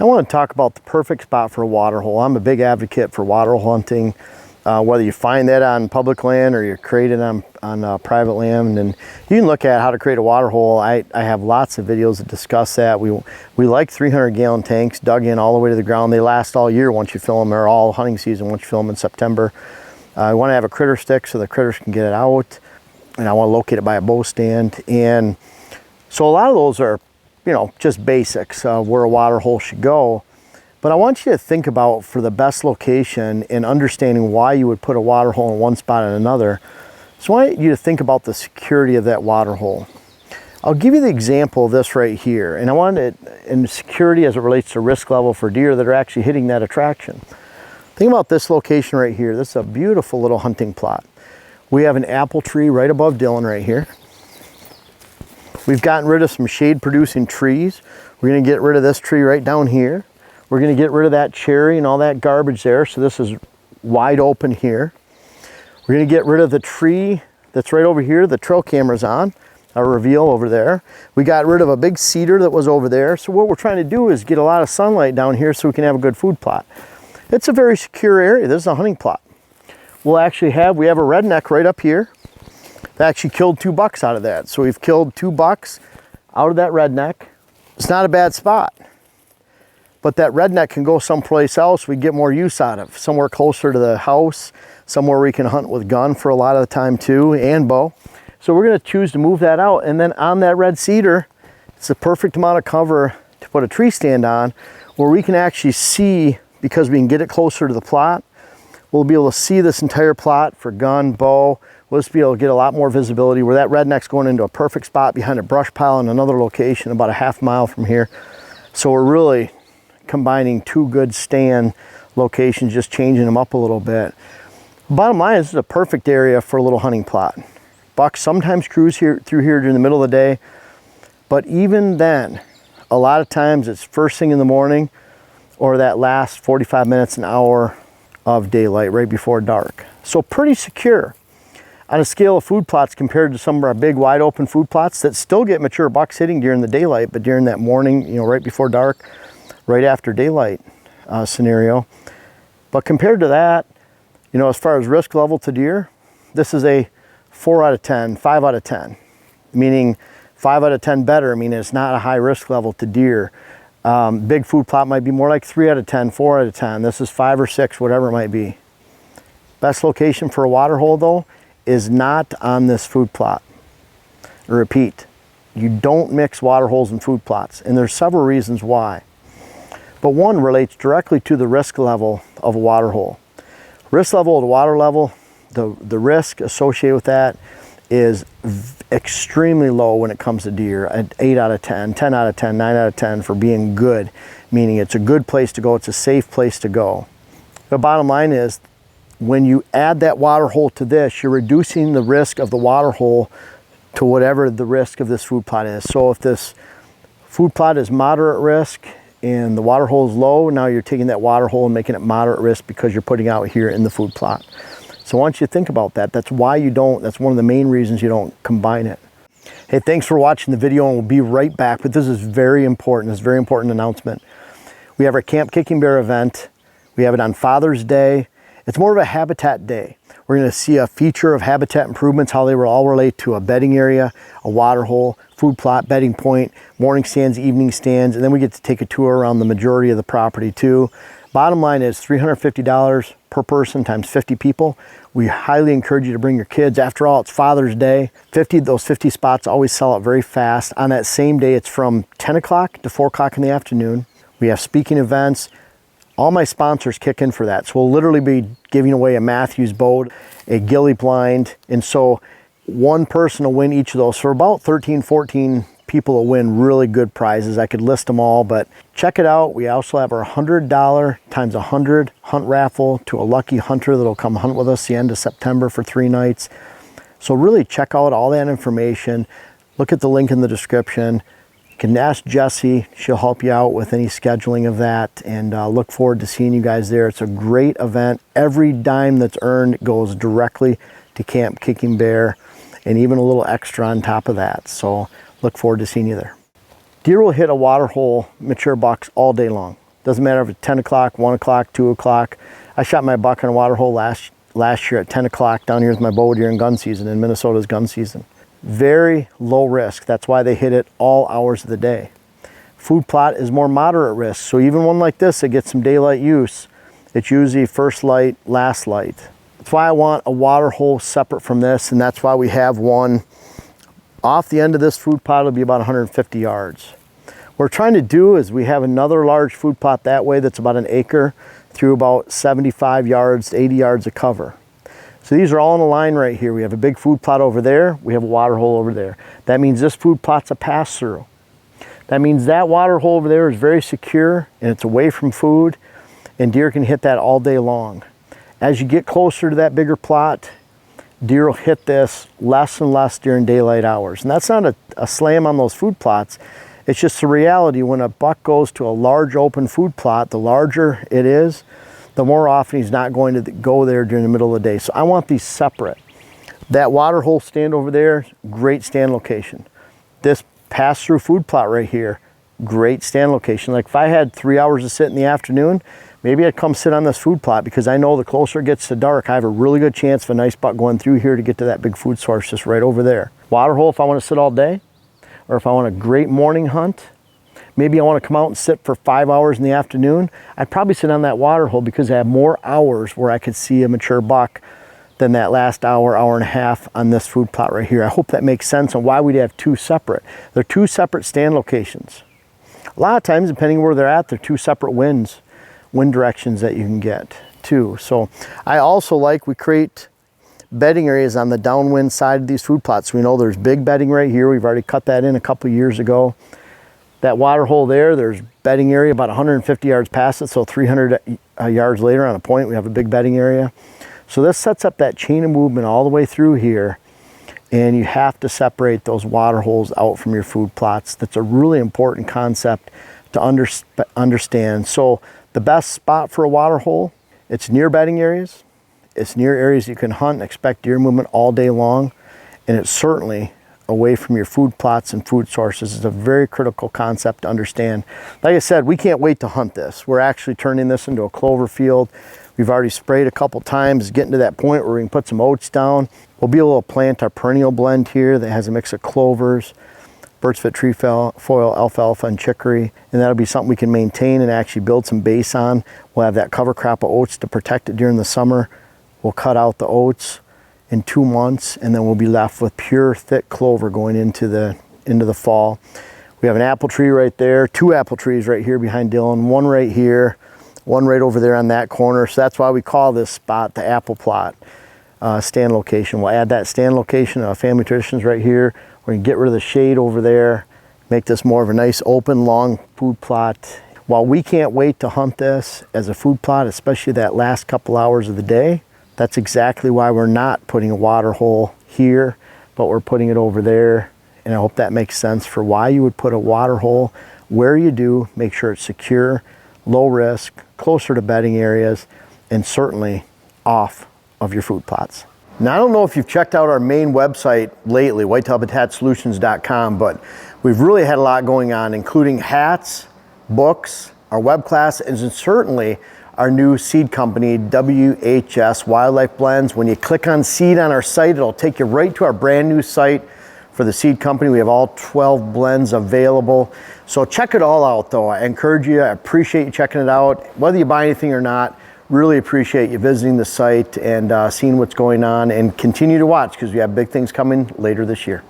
I want to talk about the perfect spot for a water hole. I'm a big advocate for water hole hunting. Whether you find that on public land or you create it on private land, and you can look at how to create a water hole. I have lots of videos that discuss that. We like 300-gallon tanks dug in all the way to the ground. They last all year once you fill them, or all hunting season once you fill them in September. I want to have a critter stick so the critters can get it out, and I want to locate it by a bow stand. And so a lot of those are, you know, just basics of where a water hole should go. But I want you to think about, for the best location and understanding why you would put a water hole in one spot and another. So I want you to think about the security of that water hole. I'll give you the example of this right here. And I want it in security as it relates to risk level for deer that are actually hitting that attraction. Think about this location right here. This is a beautiful little hunting plot. We have an apple tree right above Dylan right here. We've gotten rid of some shade producing trees. We're gonna get rid of this tree right down here. We're gonna get rid of that cherry and all that garbage there, so this is wide open here. We're gonna get rid of the tree that's right over here, the trail camera's on, our reveal over there. We got rid of a big cedar that was over there. So what we're trying to do is get a lot of sunlight down here so we can have a good food plot. It's a very secure area. This is a hunting plot. We have a redneck right up here. They actually killed 2 bucks out of that. So we've killed 2 bucks out of that redneck. It's not a bad spot. But that redneck can go someplace else we get more use out of. Somewhere closer to the house, somewhere we can hunt with gun for a lot of the time too, and bow. So we're gonna choose to move that out. And then on that red cedar, it's the perfect amount of cover to put a tree stand on, where we can actually see, because we can get it closer to the plot, we'll be able to see this entire plot for gun, bow. We'll just be able to get a lot more visibility, where that redneck's going into a perfect spot behind a brush pile in another location about a half mile from here. So we're really combining 2 good stand locations, just changing them up a little bit. Bottom line, this is a perfect area for a little hunting plot. Bucks sometimes cruise through here during the middle of the day, but even then, a lot of times it's first thing in the morning or that last 45 minutes, an hour of daylight right before dark. So pretty secure. On a scale of food plots compared to some of our big wide open food plots that still get mature bucks hitting during the daylight, but during that morning, you know, right before dark, right after daylight scenario. But compared to that, you know, as far as risk level to deer, this is a 4 out of 10, 5 out of 10, meaning 5 out of 10 better, meaning it's not a high risk level to deer. Big food plot might be more like 3 out of 10, 4 out of 10. This is 5 or 6, whatever it might be. Best location for a water hole though is not on this food plot. I repeat, you don't mix water holes and food plots, and there's several reasons why. But one relates directly to the risk level of a water hole. Risk level of the water level, the risk associated with that is extremely low when it comes to deer. At 8 out of 10, 10 out of 10, 9 out of 10 for being good, meaning it's a good place to go, it's a safe place to go. The bottom line is, when you add that water hole to this, you're reducing the risk of the water hole to whatever the risk of this food plot is. So if this food plot is moderate risk and the water hole is low, now you're taking that water hole and making it moderate risk because you're putting out here in the food plot. So I want you to think about that. That's why you don't, that's one of the main reasons you don't combine it. Hey, thanks for watching the video, and we'll be right back, but this is very important. It's a very important announcement. We have our Camp Kicking Bear event. We have it on Father's Day. It's more of a habitat day. We're gonna see a feature of habitat improvements, how they will all relate to a bedding area, a water hole, food plot, bedding point, morning stands, evening stands, and then we get to take a tour around the majority of the property too. Bottom line is $350 per person times 50 people. We highly encourage you to bring your kids. After all, it's Father's Day. Those 50 spots always sell out very fast. On that same day, it's from 10 o'clock to 4 o'clock in the afternoon. We have speaking events. All my sponsors kick in for that. So we'll literally be giving away a Matthews boat, a ghillie blind, and so one person will win each of those. For about 13, 14 people will win really good prizes. I could list them all, but check it out. We also have our $100 times 100 hunt raffle to a lucky hunter that'll come hunt with us the end of September for 3 nights. So really check out all that information. Look at the link in the description. You can ask Jessi. She'll help you out with any scheduling of that, and look forward to seeing you guys there. It's a great event. Every dime that's earned goes directly to Camp Kicking Bear, and even a little extra on top of that. So look forward to seeing you there. Deer will hit a water hole, mature bucks all day long. Doesn't matter if it's 10 o'clock, 1 o'clock, 2 o'clock. I shot my buck on a water hole last year at 10 o'clock down here with my bow deer in gun season, in Minnesota's gun season. Very low risk. That's why they hit it all hours of the day. Food plot is more moderate risk. So even one like this that gets some daylight use, it's usually first light, last light. That's why I want a water hole separate from this, and that's why we have one off the end of this food plot. It'll be about 150 yards. What we're trying to do is we have another large food plot that way that's about an acre through about 75 yards, 80 yards of cover. So these are all in a line right here. We have a big food plot over there. We have a water hole over there. That means this food plot's a pass-through. That means that water hole over there is very secure and it's away from food, and deer can hit that all day long. As you get closer to that bigger plot, deer will hit this less and less during daylight hours. And that's not a slam on those food plots. It's just the reality. When a buck goes to a large open food plot, the larger it is, the more often he's not going to go there during the middle of the day. So I want these separate. That water hole stand over there, great stand location. This pass-through food plot right here, great stand location. Like if I had 3 hours to sit in the afternoon, maybe I'd come sit on this food plot, because I know the closer it gets to dark, I have a really good chance of a nice buck going through here to get to that big food source just right over there. Water hole if I want to sit all day, or if I want a great morning hunt, maybe I want to come out and sit for 5 hours in the afternoon, I'd probably sit on that water hole because I have more hours where I could see a mature buck than that last hour, hour and a half on this food plot right here. I hope that makes sense on why we'd have two separate. They're two separate stand locations. A lot of times, depending where they're at, they're two separate wind directions that you can get too. So I also like, we create bedding areas on the downwind side of these food plots. We know there's big bedding right here. We've already cut that in a couple years ago. That water hole there, there's bedding area about 150 yards past it. So 300 yards later on a point, we have a big bedding area. So this sets up that chain of movement all the way through here, and you have to separate those water holes out from your food plots. That's a really important concept to understand. So the best spot for a water hole, it's near bedding areas, it's near areas you can hunt and expect deer movement all day long, and it's certainly away from your food plots and food sources. It's a very critical concept to understand. Like I said, we can't wait to hunt this. We're actually turning this into a clover field. We've already sprayed a couple times, getting to that point where we can put some oats down. We'll be able to plant our perennial blend here that has a mix of clovers, birchfoot tree foil, alfalfa, and chicory. And that'll be something we can maintain and actually build some base on. We'll have that cover crop of oats to protect it during the summer. We'll cut out the oats in 2 months, and then we'll be left with pure thick clover going into the fall. We have an apple tree right there, 2 apple trees right here behind Dylan, one right here, one right over there on that corner. So that's why we call this spot the apple plot stand location. We'll add that stand location, family traditions right here. We're gonna get rid of the shade over there, make this more of a nice open long food plot. While we can't wait to hunt this as a food plot, especially that last couple hours of the day, that's exactly why we're not putting a water hole here, but we're putting it over there. And I hope that makes sense for why you would put a water hole where you do. Make sure it's secure, low risk, closer to bedding areas, and certainly off of your food plots. Now, I don't know if you've checked out our main website lately, whitetailhabitatsolutions.com, but we've really had a lot going on, including hats, books, our web class, and certainly our new seed company, WHS Wildlife Blends. When you click on seed on our site, it'll take you right to our brand new site for the seed company. We have all 12 blends available. So check it all out though. I encourage you, I appreciate you checking it out. Whether you buy anything or not, really appreciate you visiting the site and seeing what's going on, and continue to watch because we have big things coming later this year.